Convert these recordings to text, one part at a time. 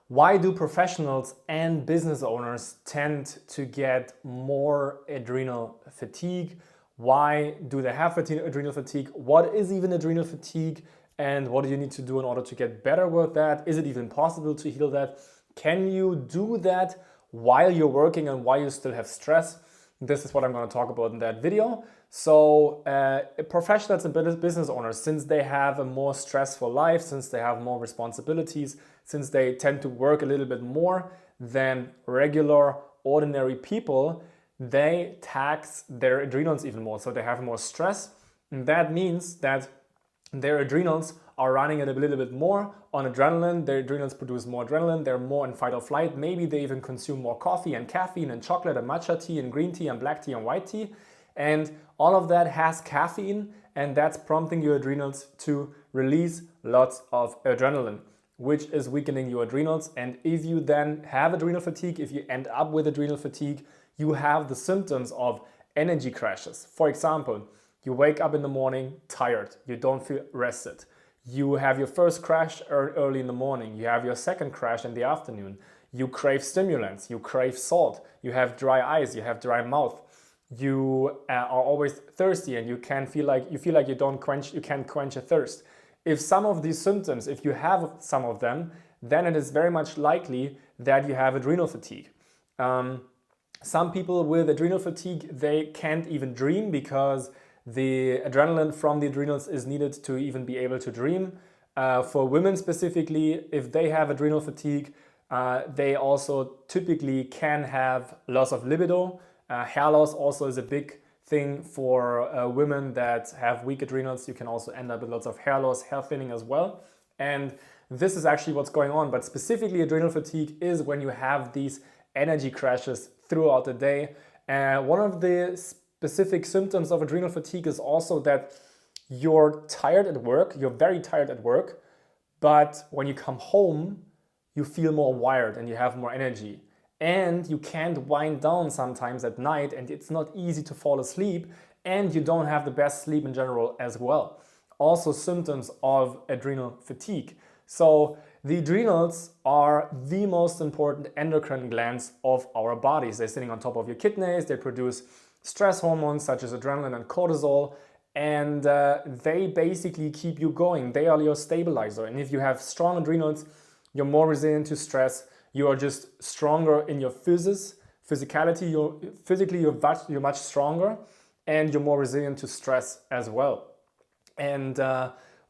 Why do professionals and business owners tend to get more adrenal fatigue? Why do they have adrenal fatigue? What is even adrenal fatigue? And what do you need to do in order to get better with that? Is it even possible to heal that? Can you do that while you're working and while you still have stress? This is what I'm going to talk about in that video. So professionals and business owners, since they have a more stressful life, since they have more responsibilities, since they tend to work a little bit more than regular, ordinary people, they tax their adrenals even more. So they have more stress. And that means that their adrenals are running a little bit more on adrenaline. Their adrenals produce more adrenaline. They're more in fight or flight. Maybe they even consume more coffee and caffeine and chocolate and matcha tea and green tea and black tea and white tea. And all of that has caffeine, and that's prompting your adrenals to release lots of adrenaline, which is weakening your adrenals. And if you then have adrenal fatigue, if you end up with adrenal fatigue, you have the symptoms of energy crashes. For example, you wake up in the morning tired, you don't feel rested. You have your first crash early in the morning, you have your second crash in the afternoon. You crave stimulants, you crave salt, you have dry eyes, you have dry mouth. You are always thirsty and you feel like you can't quench a thirst. If some of these symptoms, if you have some of them, then it is very much likely that you have adrenal fatigue. Some people with adrenal fatigue, they can't even dream because the adrenaline from the adrenals is needed to even be able to dream. For women specifically, if they have adrenal fatigue, they also typically can have loss of libido. Hair loss also is a big thing for women that have weak adrenals. You can also end up with lots of hair loss, hair thinning as well. And this is actually what's going on. But specifically adrenal fatigue is when you have these energy crashes throughout the day. One of the specific symptoms of adrenal fatigue is also that you're tired at work, you're very tired at work, but when you come home, you feel more wired and you have more energy. And you can't wind down sometimes at night and it's not easy to fall asleep and you don't have the best sleep in general as well. Also symptoms of adrenal fatigue. So the adrenals are the most important endocrine glands of our bodies. They're sitting on top of your kidneys, they produce stress hormones such as adrenaline and cortisol, and they basically keep you going. They are your stabilizer. And if you have strong adrenals, you're more resilient to stress. You are just stronger in your physicality. You're much stronger, and you're more resilient to stress as well. And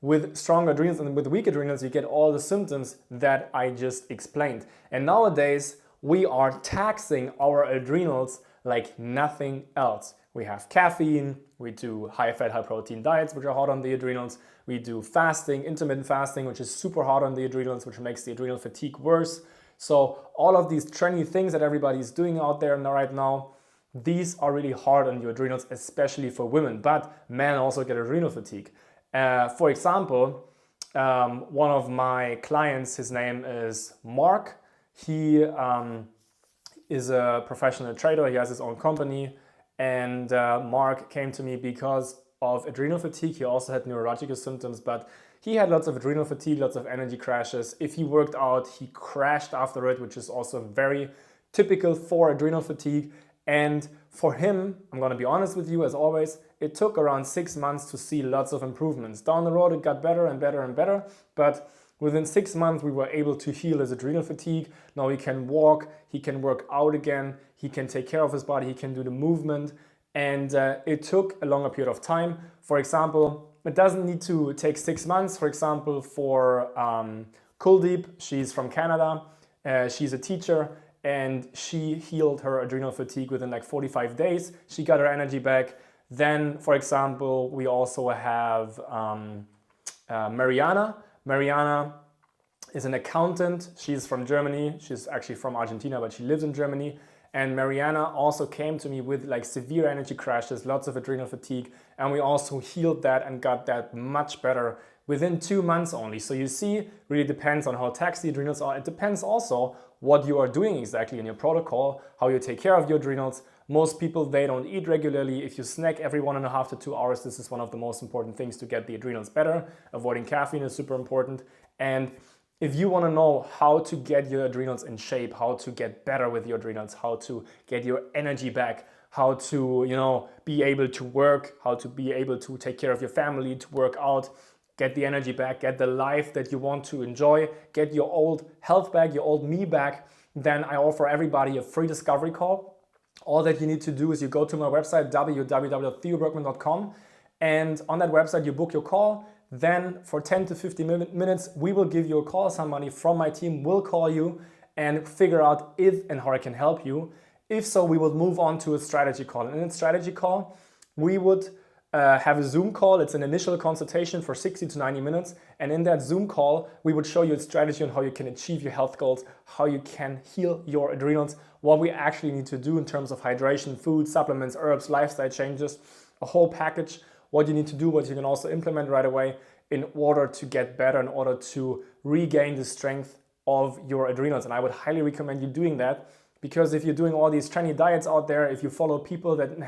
with strong adrenals and with weak adrenals, you get all the symptoms that I just explained. And nowadays, we are taxing our adrenals like nothing else. We have caffeine, we do high-fat, high-protein diets, which are hard on the adrenals. We do fasting, intermittent fasting, which is super hard on the adrenals, which makes the adrenal fatigue worse. So all of these trendy things that everybody's doing out there right now, these are really hard on your adrenals, especially for women, but men also get adrenal fatigue. For example, one of my clients, his name is Mark. He is a professional trader. He has his own company. And Mark came to me because of adrenal fatigue. He also had neurological symptoms, but he had lots of adrenal fatigue, lots of energy crashes. If he worked out, he crashed after it, which is also very typical for adrenal fatigue. And for him, I'm going to be honest with you, as always, it took around 6 months to see lots of improvements. Down the road, it got better and better and better. But within 6 months, we were able to heal his adrenal fatigue. Now he can walk, he can work out again, he can take care of his body, he can do the movement. And it took a longer period of time. For example, it doesn't need to take 6 months. For example, for Kuldeep, she's from Canada, she's a teacher, and she healed her adrenal fatigue within like 45 days. She got her energy back. Then, for example, we also have Mariana. Mariana is an accountant. She's from Germany. She's actually from Argentina, but she lives in Germany. And Mariana also came to me with like severe energy crashes, lots of adrenal fatigue. And we also healed that and got that much better within 2 months only. So you see, really depends on how taxed the adrenals are. It depends also what you are doing exactly in your protocol, how you take care of your adrenals. Most people, they don't eat regularly. If you snack every 1.5 to 2 hours, this is one of the most important things to get the adrenals better. Avoiding caffeine is super important. And If you want to know how to get your adrenals in shape, how to get better with your adrenals, how to get your energy back, how to, be able to work, how to be able to take care of your family, to work out, get the energy back, get the life that you want to enjoy, get your old health back, your old me back, then I offer everybody a free discovery call. All that you need to do is you go to my website, www.theobergmann.com, and on that website you book your call. Then for 10 to 15 minutes, we will give you a call. Somebody from my team will call you and figure out if and how I can help you. If so, we will move on to a strategy call. And in a strategy call, we would have a Zoom call. It's an initial consultation for 60 to 90 minutes. And in that Zoom call, we would show you a strategy on how you can achieve your health goals, how you can heal your adrenals, what we actually need to do in terms of hydration, food, supplements, herbs, lifestyle changes, a whole package, what you need to do, what you can also implement right away in order to get better, in order to regain the strength of your adrenals. And I would highly recommend you doing that, because if you're doing all these trendy diets out there, if you follow people that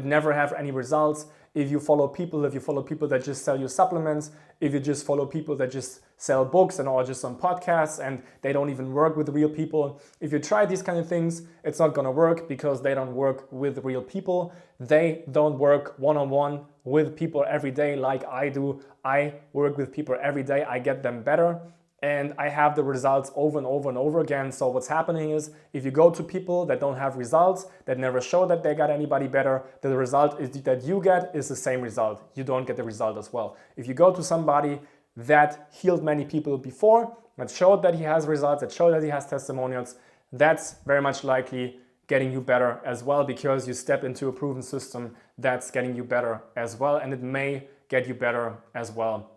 never have any results, if you follow people that just sell you supplements, if you just follow people that just sell books and are just on podcasts and they don't even work with real people, if you try these kind of things, it's not gonna work, because they don't work with real people. They don't work one-on-one with people every day like I do. I work with people every day. I get them better. And I have the results over and over and over again. So what's happening is, if you go to people that don't have results, that never show that they got anybody better, the result is that you get is the same result. You don't get the result as well. If you go to somebody that healed many people before, that showed that he has results, that showed that he has testimonials, that's very much likely getting you better as well, because you step into a proven system that's getting you better as well. And it may get you better as well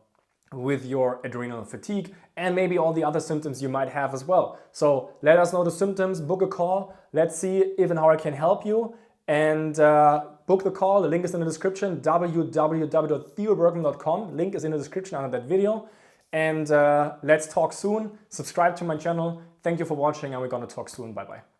with your adrenal fatigue and maybe all the other symptoms you might have as well. So let us know the symptoms, book a call. Let's see if and how I can help you. And book the call. The link is in the description, www.theobergmann.com. Link is in the description under that video. And let's talk soon. Subscribe to my channel. Thank you for watching, and we're gonna talk soon. Bye-bye.